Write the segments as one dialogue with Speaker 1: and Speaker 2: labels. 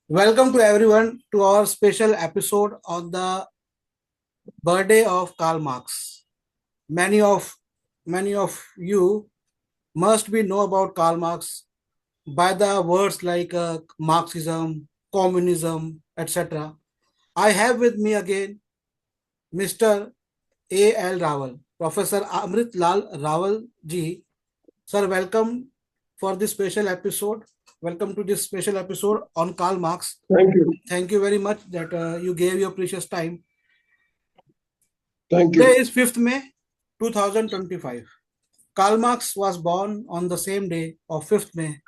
Speaker 1: Welcome to everyone to our special episode on the birthday of Karl Marx. Many of many of you must be know about Karl Marx by the words like Marxism, communism, etc. I have with me again Mr. A. L. Rawal, Professor Amrit Lal Rawal ji. Sir, welcome for this special episode. Welcome to this special episode on Karl Marx.
Speaker 2: Thank you.
Speaker 1: Thank you very much that you gave your precious time.
Speaker 2: Thank
Speaker 1: Today
Speaker 2: you.
Speaker 1: is 5th May 2025. Karl Marx was born on the same day of 5th May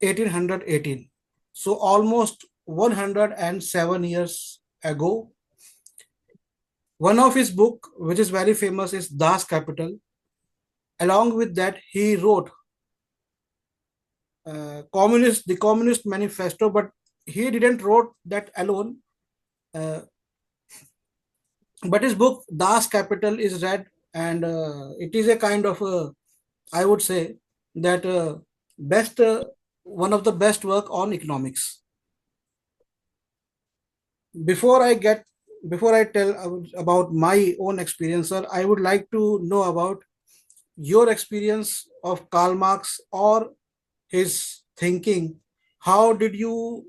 Speaker 1: 1818. So almost 107 years ago. One of his book, which is very famous, is Das Kapital. Along with that, he wrote the Communist Manifesto, but he didn't wrote that alone. Uh, but his book Das Kapital is read, and it is a kind of I would say that best one of the best work on economics. Before I get before I tell about my own experience, sir, I would like to know about your experience of Karl Marx or his thinking. How did you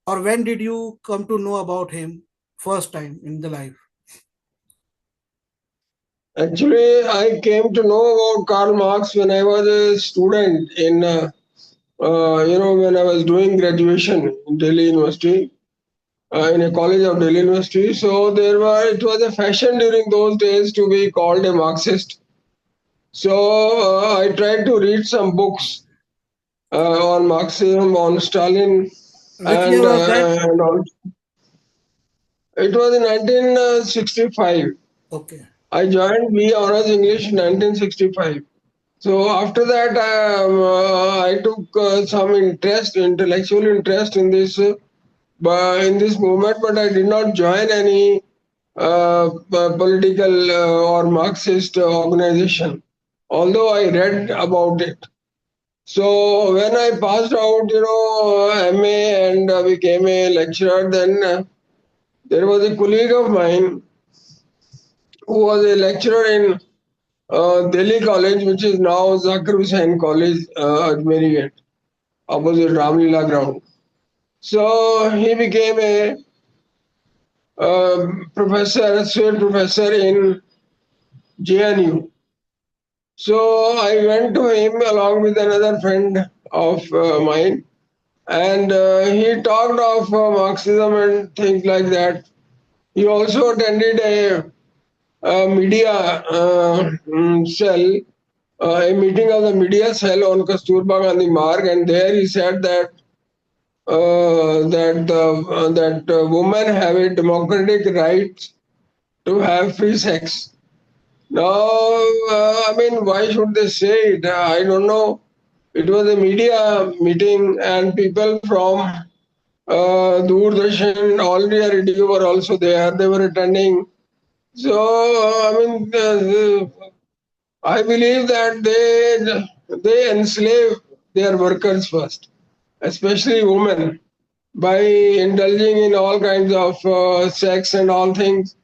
Speaker 1: or when did you come to know about him first time in the life?
Speaker 2: Actually, I came to know about Karl Marx when I was a student when I was doing graduation in Delhi University, in a college of Delhi University. So it was a fashion during those days to be called a Marxist. So I tried to read some books on Marxism, on Stalin,
Speaker 1: Which year was that?
Speaker 2: and all. It was in 1965.
Speaker 1: Okay.
Speaker 2: I joined B Honors English in 1965. So after that, I took some intellectual interest in this movement, but I did not join any political or Marxist organization. Although I read about it. So when I passed out, MA and became a lecturer, then there was a colleague of mine who was a lecturer in Delhi College, which is now Zakir Hussain College, Ajmeri Gate, opposite Ramlila ground. So he became a associate professor in JNU. So I went to him along with another friend of mine, and he talked of Marxism and things like that. He also attended a media cell, a meeting of the media cell on Kasturba Gandhi Marg, and there he said that women have a democratic right to have free sex. Now, I mean, why should they say it? I don't know. It was a media meeting, and people from Doordarshan, All India Radio were also there. They were attending. So, I mean, I believe that they enslave their workers first, especially women, by indulging in all kinds of sex and all things.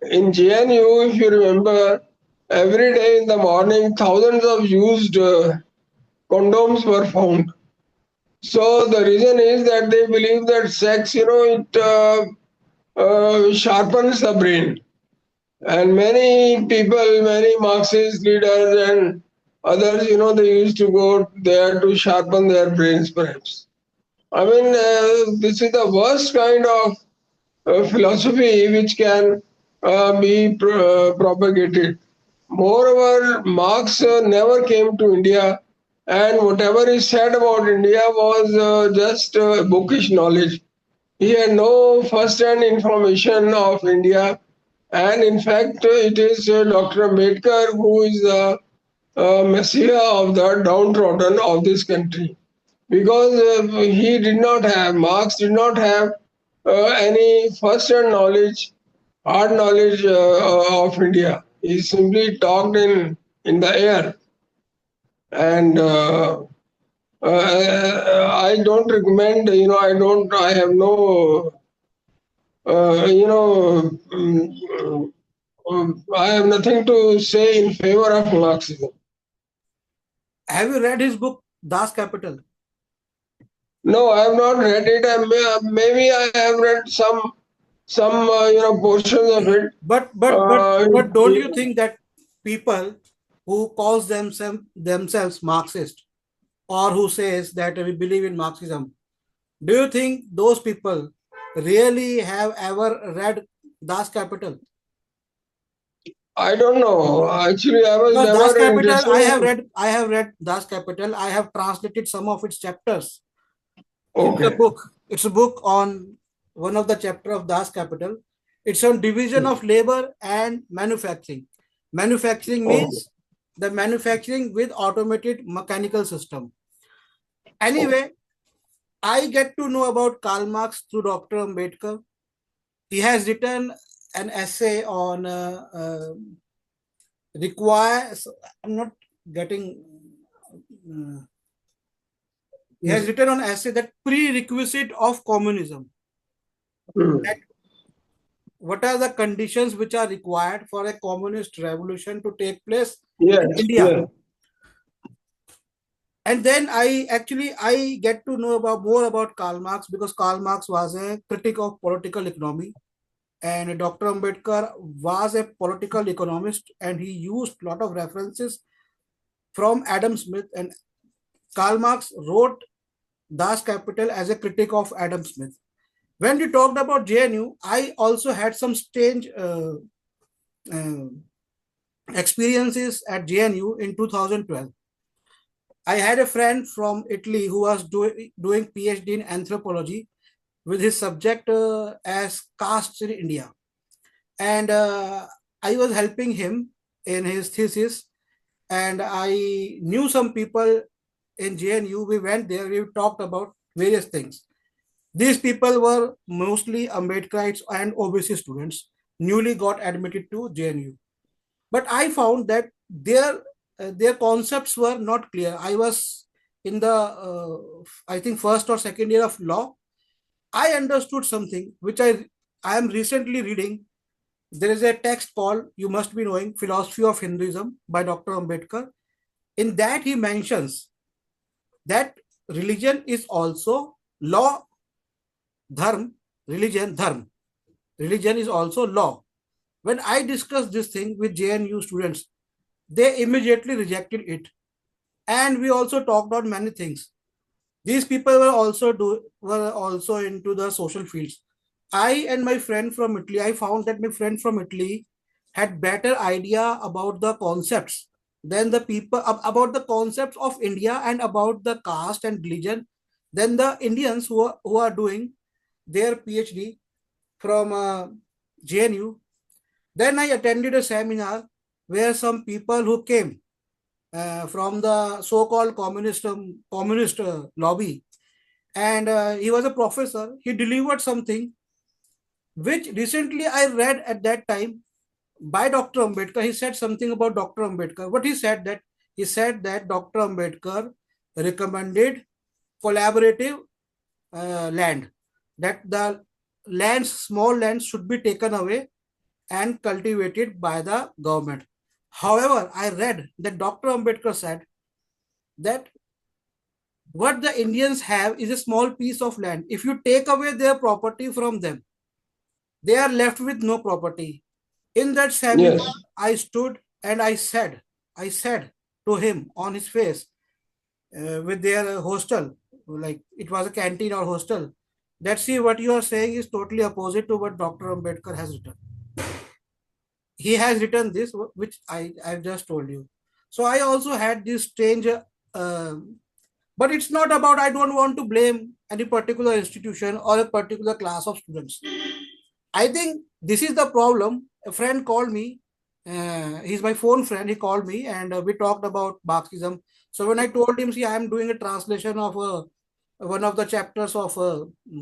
Speaker 2: In JNU, if you remember, every day in the morning, thousands of used condoms were found. So the reason is that they believe that sex, it sharpens the brain. And many people, many Marxist leaders and others, they used to go there to sharpen their brains, perhaps. I mean, this is the worst kind of philosophy which can be propagated. Moreover, Marx never came to India, and whatever he said about India was just bookish knowledge. He had no first-hand information of India, and in fact, it is Dr. Ambedkar who is the messiah of the downtrodden of this country, because Marx did not have any first-hand knowledge, hard knowledge of India. He simply talked in the air, and I don't recommend. I don't. I have no. I have nothing to say in favor of Marxism.
Speaker 1: Have you read his book Das Capital?
Speaker 2: No, I have not read it. Maybe I have read some portions of it.
Speaker 1: But but but
Speaker 2: Uh,
Speaker 1: but don't you think that people who calls themselves Marxist, or who says that we believe in Marxism, do you think those people really have ever read Das Capital?
Speaker 2: I don't know. Actually, I was
Speaker 1: Because Das
Speaker 2: never
Speaker 1: Capital,
Speaker 2: interested in.
Speaker 1: I have read Das Capital. I have translated some of its chapters. It's a
Speaker 2: Okay.
Speaker 1: book. It's a book on one of the chapter of Das Capital. It's on division of labor and manufacturing. Manufacturing
Speaker 2: Okay.
Speaker 1: means the manufacturing with automated mechanical system.
Speaker 2: Okay.
Speaker 1: Anyway, I get to know about Karl Marx through Dr. Ambedkar. He has written an essay on requires. I'm not getting. Uh, he has
Speaker 2: Hmm.
Speaker 1: written on essay that prerequisite of communism.
Speaker 2: Hmm.
Speaker 1: That what are the conditions which are required for a communist revolution to take place in
Speaker 2: Yes.
Speaker 1: India?
Speaker 2: Yes.
Speaker 1: And then I get to know about more about Karl Marx, because Karl Marx was a critic of political economy, and Dr. Ambedkar was a political economist, and he used a lot of references from Adam Smith, and Karl Marx wrote Das Kapital as a critic of Adam Smith. When we talked about JNU, I also had some strange uh, experiences at JNU in 2012. I had a friend from Italy who was doing PhD in anthropology with his subject as castes in India. And I was helping him in his thesis, and I knew some people in JNU. We went there, we talked about various things. These people were mostly Ambedkarites and OBC students, newly got admitted to JNU. But I found that their concepts were not clear. I was in the I think first or second year of law. I understood something which I am recently reading. There is a text called, you must be knowing, Philosophy of Hinduism by Dr. Ambedkar. In that he mentions that religion is also law, dharm, religion, dharm. Religion is also law. When I discussed this thing with JNU students, they immediately rejected it. And we also talked on many things. These people were also into the social fields. I and my friend from Italy, I found that my friend from Italy had better idea about the concepts than the people about the concepts of India and about the caste and religion than the Indians who are doing their PhD from JNU. Then I attended a seminar where some people who came from the so-called communist lobby, and he was a professor. He delivered something which recently I read at that time by Dr. Ambedkar. He said something about Dr. Ambedkar. What he said that Dr. Ambedkar recommended collaborative land, that the lands, small lands, should be taken away and cultivated by the government. However, I read that Dr. Ambedkar said that what the Indians have is a small piece of land. If you take away their property from them, they are left with no property. In that seminar,
Speaker 2: Yes.
Speaker 1: I stood and I said to him on his face, with their hostel, like it was a canteen or hostel, that see, what you are saying is totally opposite to what Dr. Ambedkar has written. He has written this, which I've just told you. So I also had this strange, but it's not about, I don't want to blame any particular institution or a particular class of students. I think this is the problem. A friend called me. He's my phone friend. He called me and we talked about Marxism. So when I told him, see, I am doing a translation of one of the chapters of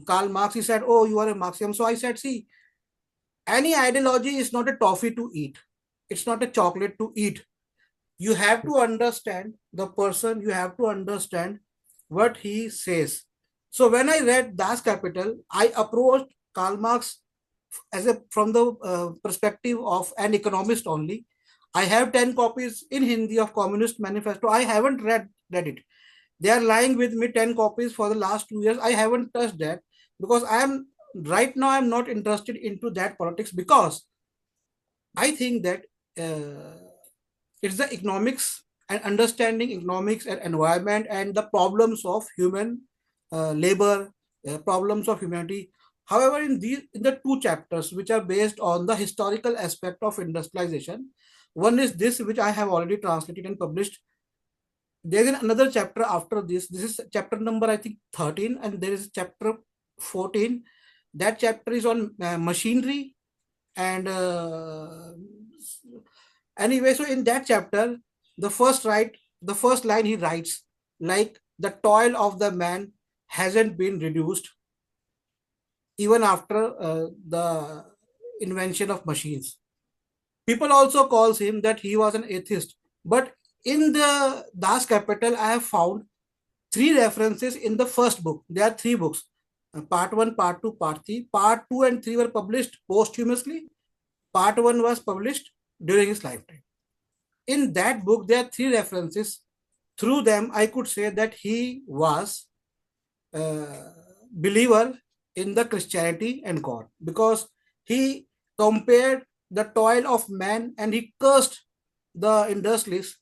Speaker 1: Karl Marx, he said, "Oh, you are a Marxism." So I said, "See, any ideology is not a toffee to eat. It's not a chocolate to eat. You have to understand the person. You have to understand what he says. So when I read Das Kapital, I approached Karl Marx as a from the perspective of an economist only. I have 10 copies in Hindi of Communist Manifesto. I haven't read it. They are lying with me 10 copies for the last 2 years. I haven't touched that because I am right now I'm not interested into that politics because I think that it's the economics and understanding economics and environment and the problems of human labor, problems of humanity. However, in the two chapters which are based on the historical aspect of industrialization, one is this which I have already translated and published. There is another chapter after this. This is chapter number I think 13, and there is chapter 14. That chapter is on machinery and anyway, so in that chapter, the first line he writes, like the toil of the man hasn't been reduced even after the invention of machines. People also calls him that he was an atheist. But in the Das Kapital, I have found three references in the first book. There are three books. Part 1, Part 2, Part 3. Part 2 and 3 were published posthumously. Part 1 was published during his lifetime. In that book, there are three references. Through them, I could say that he was a believer in the Christianity and God because he compared the toil of man and he cursed the industrialists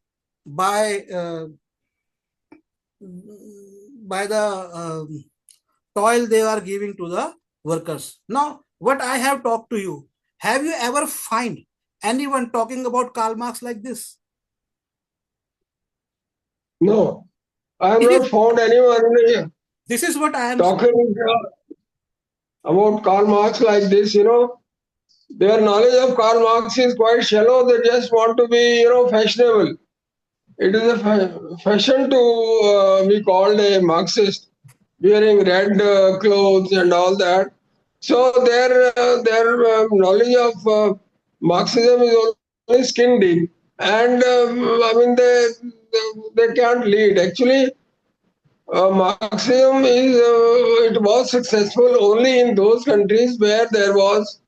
Speaker 1: by the toil they are giving to the workers. Now, what I have talked to you, have you ever find anyone talking about Karl Marx like this?
Speaker 2: No, I have
Speaker 1: This is
Speaker 2: not found anyone
Speaker 1: this is what I am saying.
Speaker 2: talking about Karl Marx like this. Their knowledge of Karl Marx is quite shallow. They just want to be, fashionable. It is a fashion to be called a Marxist, wearing red clothes and all that. So their knowledge of Marxism is only skin deep, and I mean they can't lead. Actually, Marxism it was successful only in those countries where there was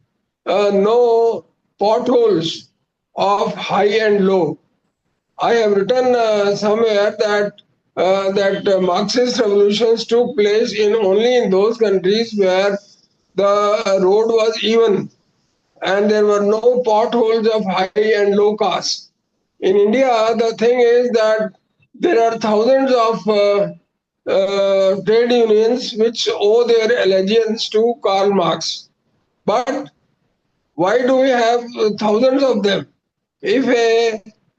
Speaker 2: no potholes of high and low. I have written somewhere that Marxist revolutions took place in only in those countries where the road was even and there were no potholes of high and low caste. In India, the thing is that there are thousands of trade unions which owe their allegiance to Karl Marx. But why do we have thousands of them? If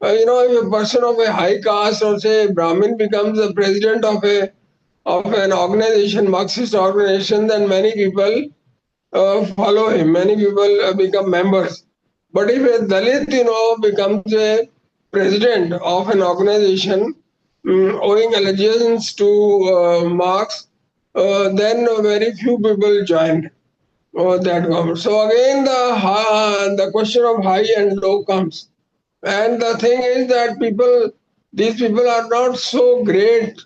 Speaker 2: if a person of a high caste or say Brahmin becomes the president of an organization, Marxist organization, then many people follow him. Many people become members. But if a Dalit, becomes a president of an organization owing allegiance to Marx, then very few people joined that government. So again, the question of high and low comes, and the thing is that these people are not so great.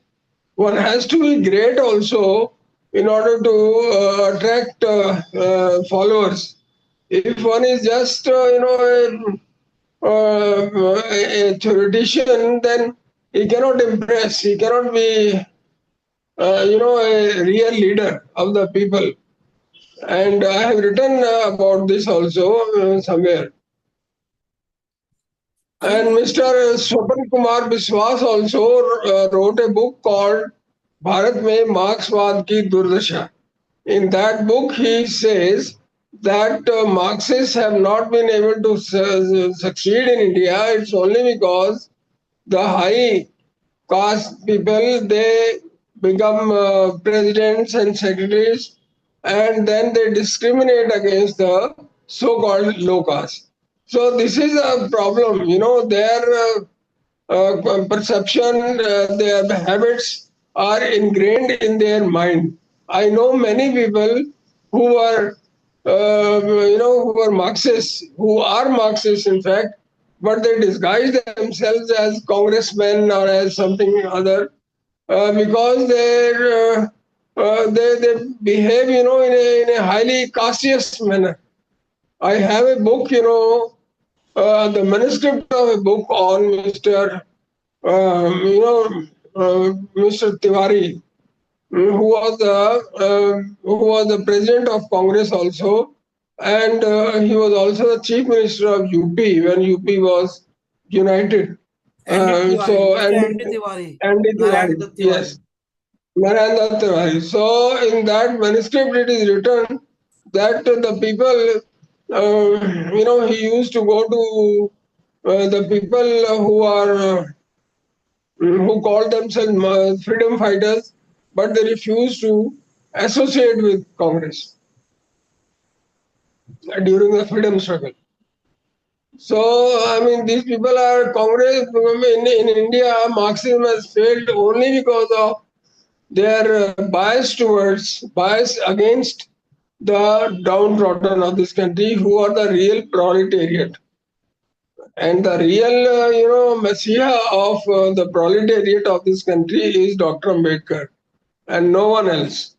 Speaker 2: One has to be great also in order to attract followers. If one is just a theoretician, then he cannot impress. He cannot be a real leader of the people. And I have written about this also somewhere.
Speaker 1: I mean,
Speaker 2: And Mr. Swapan Kumar Biswas also wrote a book called Bharat Mein Marxwad Ki Durdasha. In that book, he says that Marxists have not been able to succeed in India. It's only because the high caste people they become presidents and secretaries, and then they discriminate against the so-called low caste. So this is a problem. Their perception, their habits are ingrained in their mind. I know many people who are, who are Marxists, who are Marxists in fact, but they disguise themselves as congressmen or as something other, because they behave, in a highly castious manner. I have a book, the manuscript of a book on Mr. Tiwari, who was the president of Congress also, and he was also the chief minister of UP when UP was united.
Speaker 1: Andy Tiwari,
Speaker 2: So
Speaker 1: Mr. Andy Tiwari,
Speaker 2: Andy
Speaker 1: Narayan
Speaker 2: Tiwari,
Speaker 1: Dutt Tiwari.
Speaker 2: yes, Narendra Tiwari. So in that manuscript, it is written that the people, he used to go to the people who call themselves freedom fighters, but they refuse to associate with Congress during the freedom struggle. So, I mean, these people are Congress. In India, Marxism has failed only because of their bias against the downtrodden of this country, who are the real proletariat. And the real, messiah of the proletariat of this country is Dr. Ambedkar and no one else.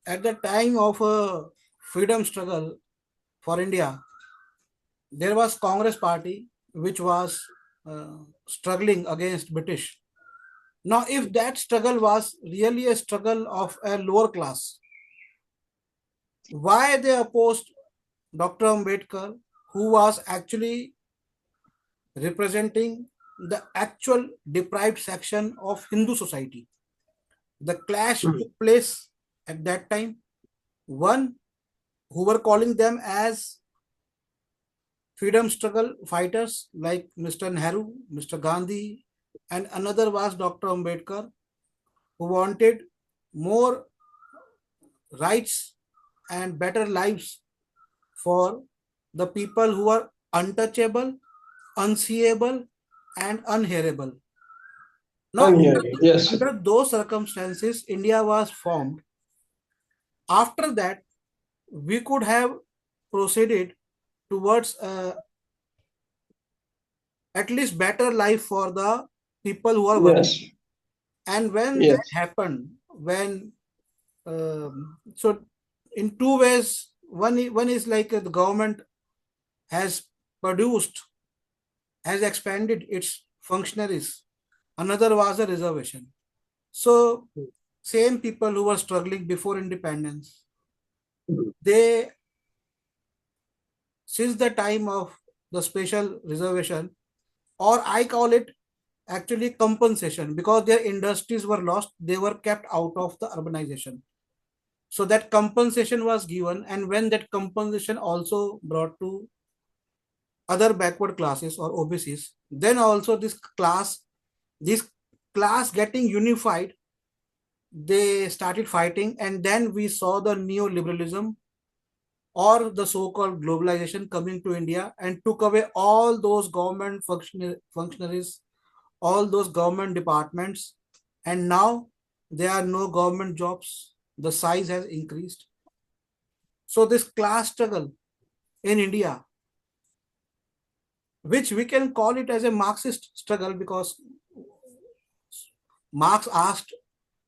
Speaker 1: At the time of a freedom struggle for India, there was Congress party which was struggling against British. Now, if that struggle was really a struggle of a lower class, why they opposed Dr. Ambedkar, who was actually representing the actual deprived section of Hindu society? The clash
Speaker 2: Hmm.
Speaker 1: took place at that time. One who were calling them as freedom struggle fighters like Mr. Nehru, Mr. Gandhi, and another was Dr. Ambedkar, who wanted more rights and better lives for the people who are untouchable, unseeable, and unhearable. Now,
Speaker 2: Unhearing, yes,
Speaker 1: under those circumstances, India was formed. After that, we could have proceeded towards at least better life for the people who are working.
Speaker 2: yes,
Speaker 1: And when that
Speaker 2: yes,
Speaker 1: happened, when so in two ways, one is like the government has produced, has expanded its functionaries. Another was a reservation. So same people who were struggling before independence, they since the time of the special reservation, or I call it actually compensation, because their industries were lost, they were kept out of the urbanization. So that compensation was given, and when that compensation also brought to other backward classes or OBCs, then also this class getting unified, they started fighting, and then we saw the neoliberalism or the so-called globalization coming to India and took away all those government functionaries, all those government departments, and now there are no government jobs. The size has increased. So this class struggle in India, which we can call it as a Marxist struggle, because Marx asked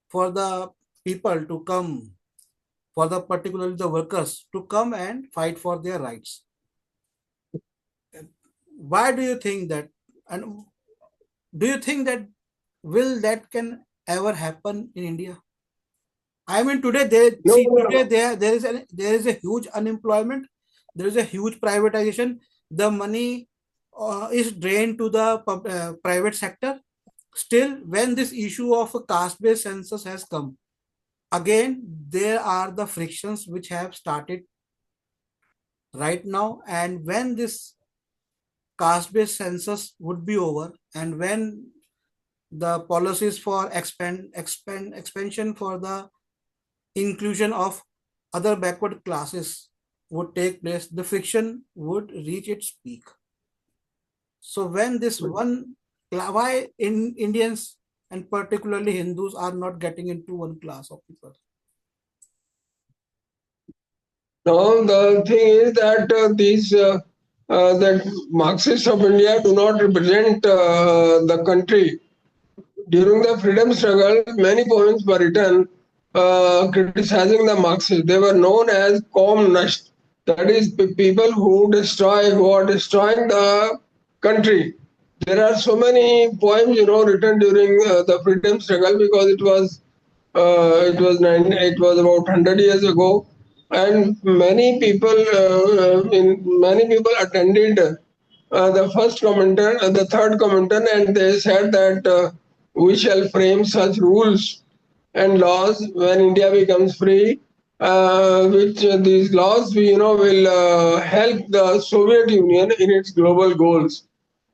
Speaker 1: for the people to come, for the particularly the workers to come and fight for their rights. Why do you think that? And do you think that will that can ever happen in India? I mean, today they
Speaker 2: no,
Speaker 1: see today
Speaker 2: no,
Speaker 1: there is a huge unemployment, there is a huge privatization. The money is drained to the private sector. Still, when this issue of a caste-based census has come, again there are the frictions which have started right now. And when this caste-based census would be over, and when the policies for expansion for the inclusion of other backward classes would take place, the friction would reach its peak. So when this one, why in Indians and particularly Hindus are not getting into one class of people?
Speaker 2: no. The thing is that these that Marxists of India do not represent the country. During the freedom struggle, many poems were written criticizing the Marxists. They were known as communists, that is, people who destroy, who are destroying the country. There are so many poems, written during the freedom struggle because it was about 100 years ago, and many people attended the first commenter, the third commenter, and they said that we shall frame such rules and laws when India becomes free, which these laws will help the Soviet Union in its global goals.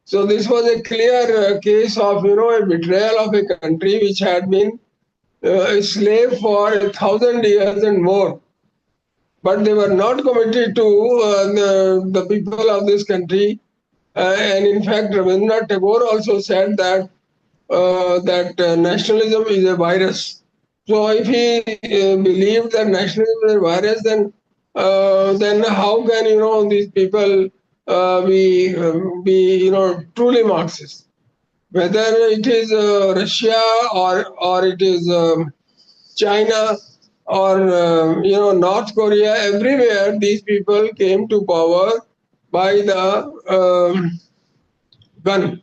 Speaker 2: So this was a clear case of a betrayal of a country which had been a slave for 1,000 years and more, but they were not committed to the people of this country. And in fact, Rabindranath Tagore also said that nationalism is a virus. So if he believed that nationalism is a virus, then how can these people be truly Marxist? Whether it is Russia or it is China or North Korea, everywhere these people came to power by the gun.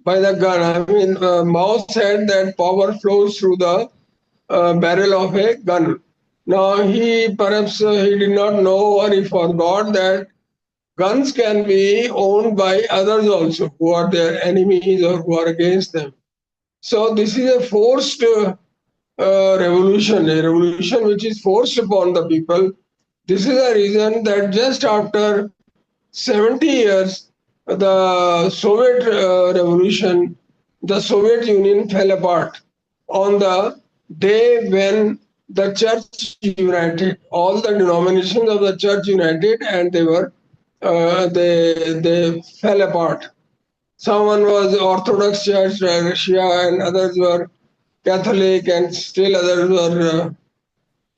Speaker 2: By the gun, I mean, Mao said that power flows through the barrel of a gun. Now he did not know or he forgot that guns can be owned by others also who are their enemies or who are against them. So this is a forced revolution, a revolution which is forced upon the people. This is the reason that just after 70 years, the Soviet revolution, the Soviet Union fell apart on the day when the church united. All the denominations of the church united, and they fell apart. Someone was Orthodox Church, Russia, and others were Catholic, and still others were,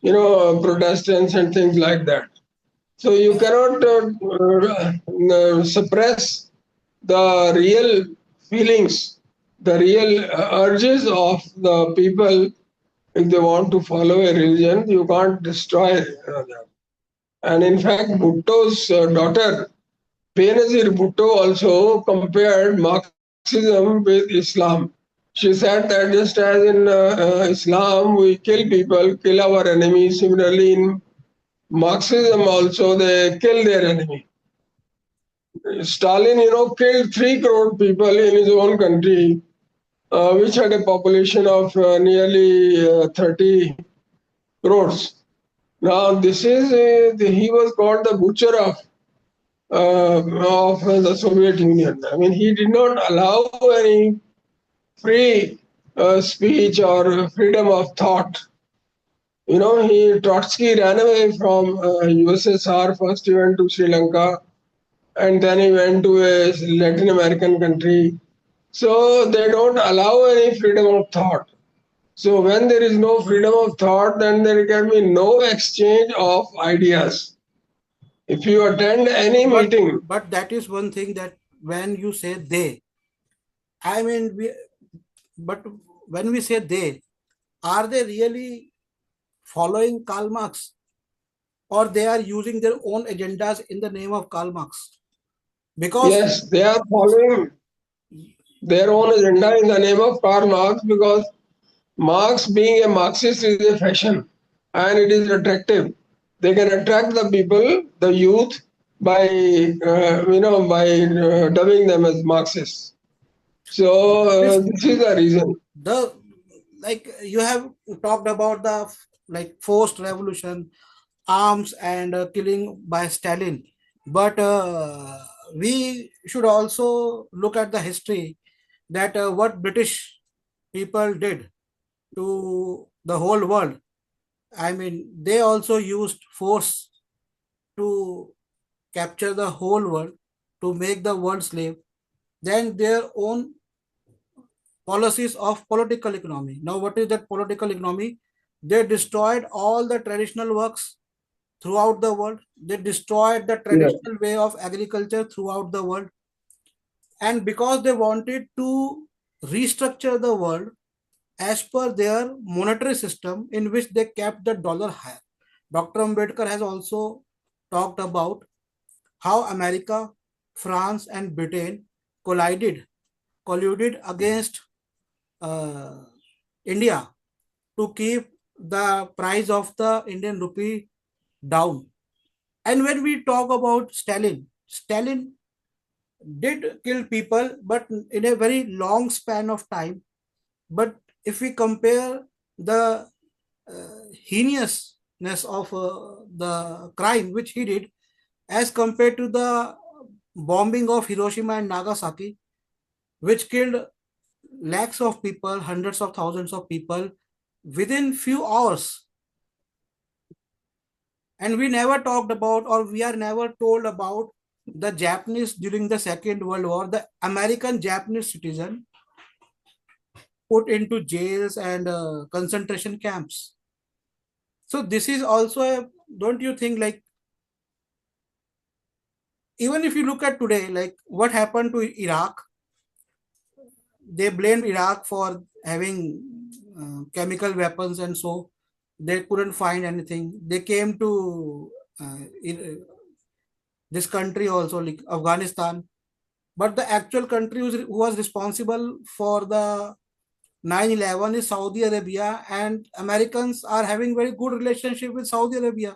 Speaker 2: Protestants and things like that. So you cannot suppress the real feelings, the real urges of the people if they want to follow a religion. You can't destroy them. And in fact, Bhutto's daughter, Benazir Bhutto, also compared Marxism with Islam. She said that just as in Islam we kill people, kill our enemies, similarly in Marxism also they kill their enemy. Stalin, killed 3 crore people in his own country, which had a population of nearly 30 crores. Now, he was called the butcher of the Soviet Union. I mean, he did not allow any free speech or freedom of thought. Trotsky ran away from USSR. First, he went to Sri Lanka, and then he went to a Latin American country. So they don't allow any freedom of thought. So when there is no freedom of thought, then there can be no exchange of ideas. If you attend any
Speaker 1: but
Speaker 2: meeting,
Speaker 1: but that is one thing that when you say they, I mean we, but when we say they, are they really following Karl Marx, or they are using their own agendas in the name of Karl Marx? Because
Speaker 2: yes, they are following their own agenda in the name of Karl Marx, because Marx, being a Marxist, is a fashion and it is attractive. They can attract the people, the youth, by dubbing them as Marxists. So
Speaker 1: this
Speaker 2: this is the reason.
Speaker 1: the like you have talked about the like forced revolution, arms and killing by Stalin, but we should also look at the history that what British people did to the whole world. I mean, they also used force to capture the whole world, to make the world slave, then their own policies of political economy. Now, what is that political economy? They destroyed all the traditional works throughout the world. They destroyed the
Speaker 2: Yeah.
Speaker 1: traditional way of agriculture throughout the world. And because they wanted to restructure the world as per their monetary system in which they kept the dollar higher. Dr. Ambedkar has also talked about how America, France, and Britain colluded against uh, India to keep the price of the Indian rupee down. And when we talk about Stalin did kill people, but in a very long span of time. But if we compare the heinousness of the crime which he did as compared to the bombing of Hiroshima and Nagasaki, which killed lakhs of people, hundreds of thousands of people within few hours. And we never talked about, or we are never told about the Japanese during the Second World War, the American Japanese citizen put into jails and concentration camps. So this is also a, don't you think, like, even if you look at today, like what happened to Iraq, they blamed Iraq for having chemical weapons, and so they couldn't find anything. They came to this country also, like Afghanistan, but the actual country who was responsible for the 9/11 is Saudi Arabia, and Americans are having very good relationship with Saudi Arabia.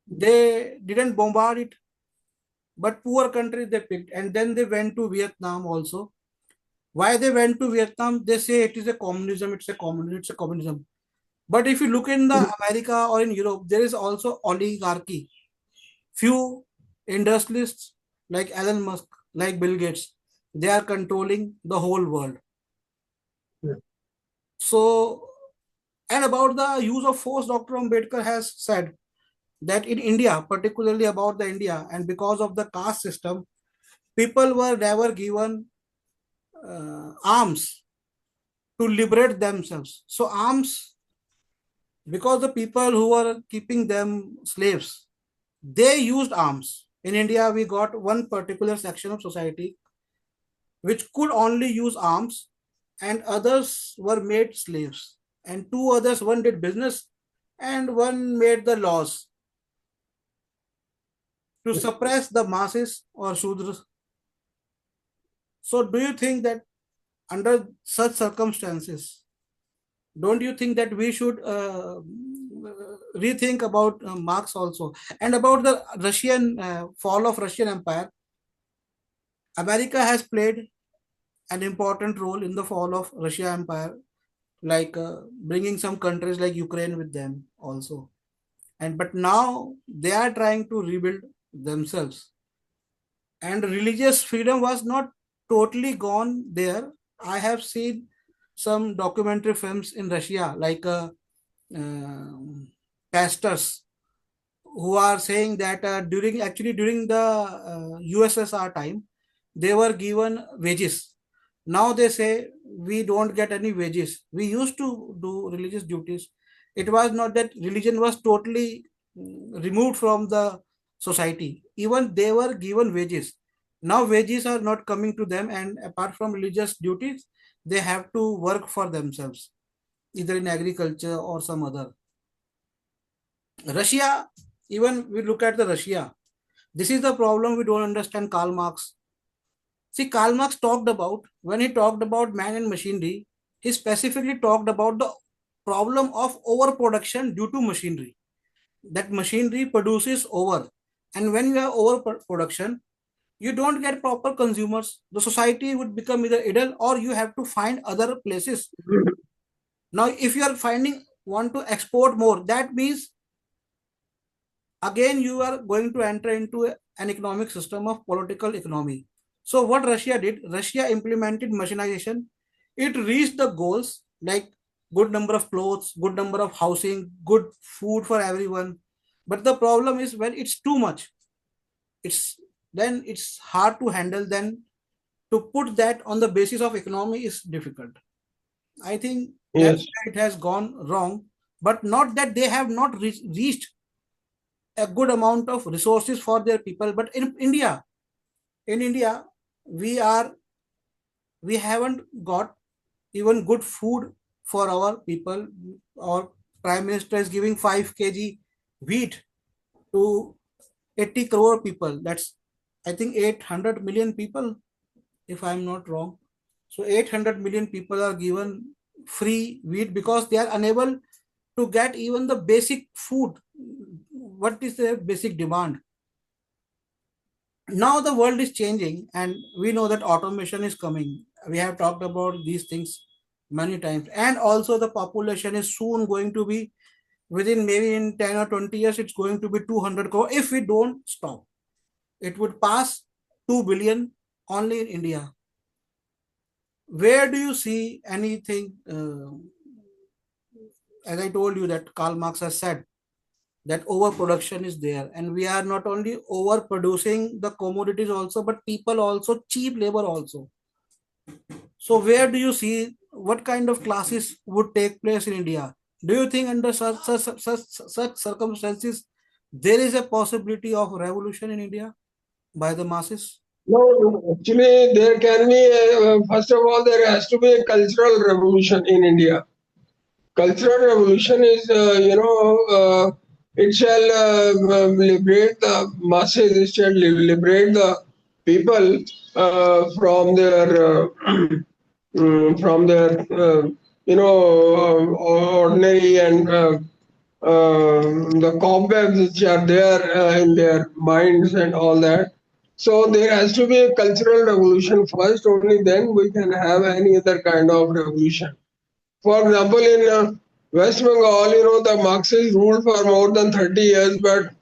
Speaker 1: They didn't bombard it, but poor country they picked, and then they went to Vietnam also. Why they went to Vietnam? They say it is a communism, it's a communism, it's a communism. But if you look in the America or in Europe, there is also oligarchy. Few industrialists like Elon Musk, like Bill Gates, they are controlling the whole world.
Speaker 2: Yeah.
Speaker 1: So, and about the use of force, Dr. Ambedkar has said that in India, particularly about the India, and because of the caste system, people were never given arms to liberate themselves. So arms, because the people who were keeping them slaves, they used arms. In India, we got one particular section of society which could only use arms, and others were made slaves. And two others, one did business and one made the laws to suppress the masses or Shudras. So, do you think that under such circumstances, don't you think that we should rethink about Marx also, and about the Russian fall of Russian Empire? America has played an important role in the fall of Russia Empire, like bringing some countries like Ukraine with them also. And but now they are trying to rebuild themselves, and religious freedom was not totally gone there. I have seen some documentary films in Russia, like uh, pastors who are saying that during the USSR time, they were given wages. Now they say we don't get any wages. We used to do religious duties. It was not that religion was totally removed from the society. Even they were given wages. Now wages are not coming to them, and apart from religious duties, they have to work for themselves, either in agriculture or some other. Russia, even we look at the Russia, this is the problem we don't understand Karl Marx. See, Karl Marx talked about, when he talked about man and machinery, he specifically talked about the problem of overproduction due to machinery. That machinery produces over. And when you have overproduction, you don't get proper consumers. The society would become either idle, or you have to find other places. Now, if you are finding want to export more, that means again you are going to enter into an economic system of political economy. So what Russia did, Russia implemented machinization. It reached the goals like good number of clothes, good number of housing, good food for everyone. But the problem is when it's too much, it's then it's hard to handle. Then to put that on the basis of economy is difficult. I think that's
Speaker 2: Yes.
Speaker 1: where it has gone wrong, but not that they have not reached a good amount of resources for their people. But in India, we are we haven't got even good food for our people. Our prime minister is giving 5 kg wheat to 80 crore people. That's, I think, 800 million people, if I'm not wrong. So 800 million people are given free wheat because they are unable to get even the basic food. What is their basic demand? Now the world is changing, and we know that automation is coming. We have talked about these things many times, and also the population is soon going to be, within maybe in 10 or 20 years, it's going to be 200 crore if we don't stop. It would pass 2 billion only in India. Where do you see anything? As I told you, that Karl Marx has said that overproduction is there, and we are not only overproducing the commodities also, but people also, cheap labor also. So where do you see what kind of classes would take place in India? Do you think under such circumstances there is a possibility of revolution in India by the masses?
Speaker 2: No, actually, there can be, first of all, there has to be a cultural revolution in India. Cultural revolution is, it shall liberate the masses, it shall liberate the people from their, from their, ordinary and the cobwebs which are there in their minds and all that. So there has to be a cultural revolution first. Only then we can have any other kind of revolution. For example, in West Bengal, the Marxists ruled for more than 30 years, but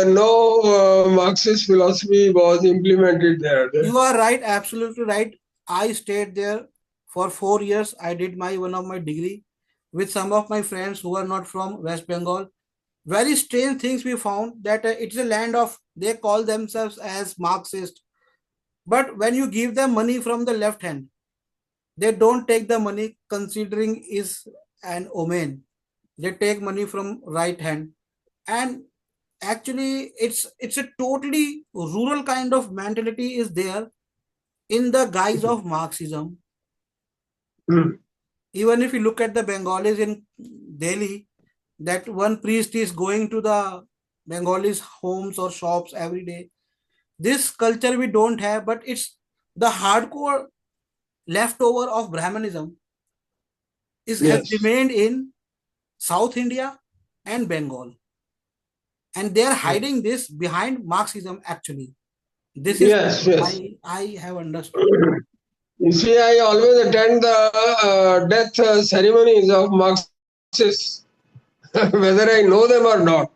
Speaker 2: no Marxist philosophy was implemented there.
Speaker 1: You are right, absolutely right. I stayed there for 4 years. I did my one of my degree with some of my friends who are not from West Bengal. Very strange things we found, that it's a land of, they call themselves as Marxist, but when you give them money from the left hand, they don't take the money considering is an omen. They take money from right hand, and actually it's a totally rural kind of mentality is there in the guise of Marxism.
Speaker 2: Hmm.
Speaker 1: Even if you look at the Bengalis in Delhi, that one priest is going to the Bengalis' homes or shops every day. This culture we don't have, but it's the hardcore leftover of Brahmanism is has
Speaker 2: Yes.
Speaker 1: remained in South India and Bengal, and they are hiding this behind Marxism. Actually, this is
Speaker 2: Yes, yes.
Speaker 1: I have understood.
Speaker 2: You see, I always attend the death ceremonies of Marxists, whether I know them or not,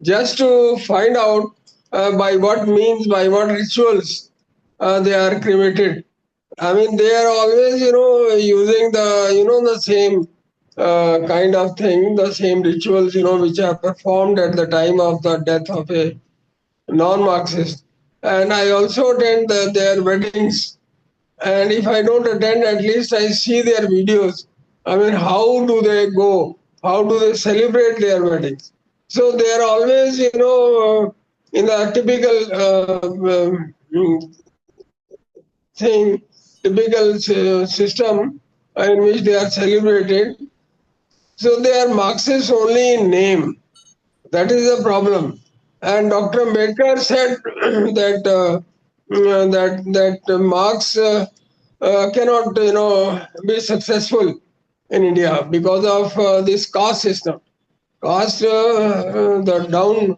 Speaker 2: just to find out by what means, by what rituals they are cremated. I mean, they are always, using the same kind of thing, the same rituals, which are performed at the time of the death of a non-Marxist. And I also attend their weddings, and if I don't attend, at least I see their videos. I mean, how do they go? How do they celebrate their weddings? So they are always, in the typical thing, typical system in which they are celebrated. So they are Marxists only in name. That is the problem. And Dr. Ambedkar said that that Marx cannot be successful in India because of this caste system. Caste, the down,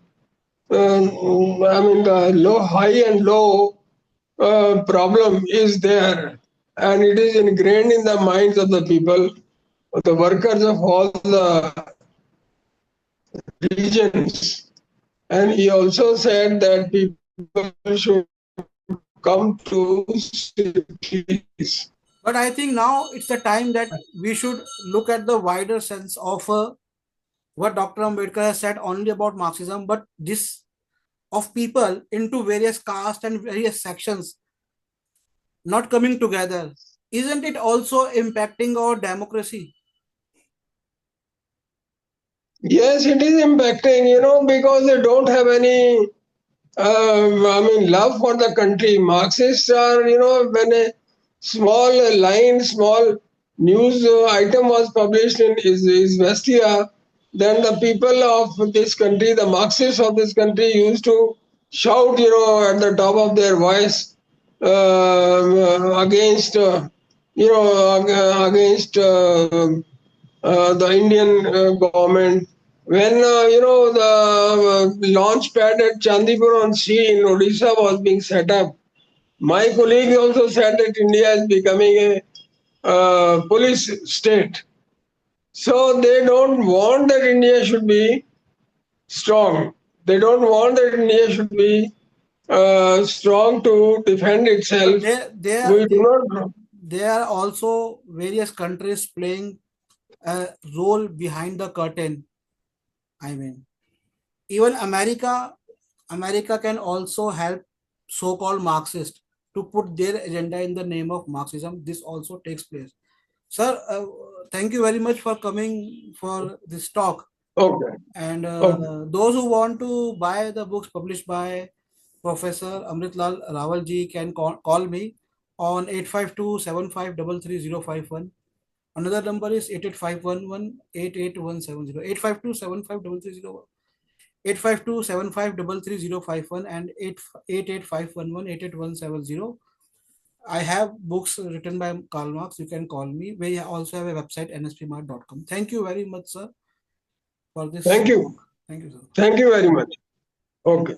Speaker 2: I mean the low, high and low problem is there, and it is ingrained in the minds of the people, the workers of all the regions. And he also said that people should come to cities.
Speaker 1: But I think now it's the time that we should look at the wider sense of what Dr. Ambedkar has said only about Marxism, but this of people into various castes and various sections not coming together. Isn't it also impacting our democracy?
Speaker 2: Yes, it is impacting, because they don't have any, love for the country. Marxists are, when a small line, small news item was published in Izvestia, then the people of this country, the Marxists of this country, used to shout, at the top of their voice against, against the Indian government. When the launch pad at Chandipur on sea in Odisha was being set up, my colleague also said that India is becoming a police state. So they don't want that India should be strong. They don't want that India should be strong to defend
Speaker 1: But
Speaker 2: itself.
Speaker 1: there
Speaker 2: We do not.
Speaker 1: there are also various countries playing a role behind the curtain. I mean, even America can also help so-called Marxists to put their agenda in the name of Marxism. This also takes place. Sir, thank you very much for coming for this talk.
Speaker 2: Okay.
Speaker 1: And
Speaker 2: Okay.
Speaker 1: those who want to buy the books published by Professor Amrit Lal Rawal ji can call me on 852-7533-051. Another number is 8851188170. 852-7533-051. 852-7533-051 and 888-511-88170. I have books written by Karl Marx. You can call me. We also have a website nspmart.com. Thank you very much, sir, for this
Speaker 2: Thank you.
Speaker 1: talk. Thank you, sir.
Speaker 2: Thank you very much. Okay.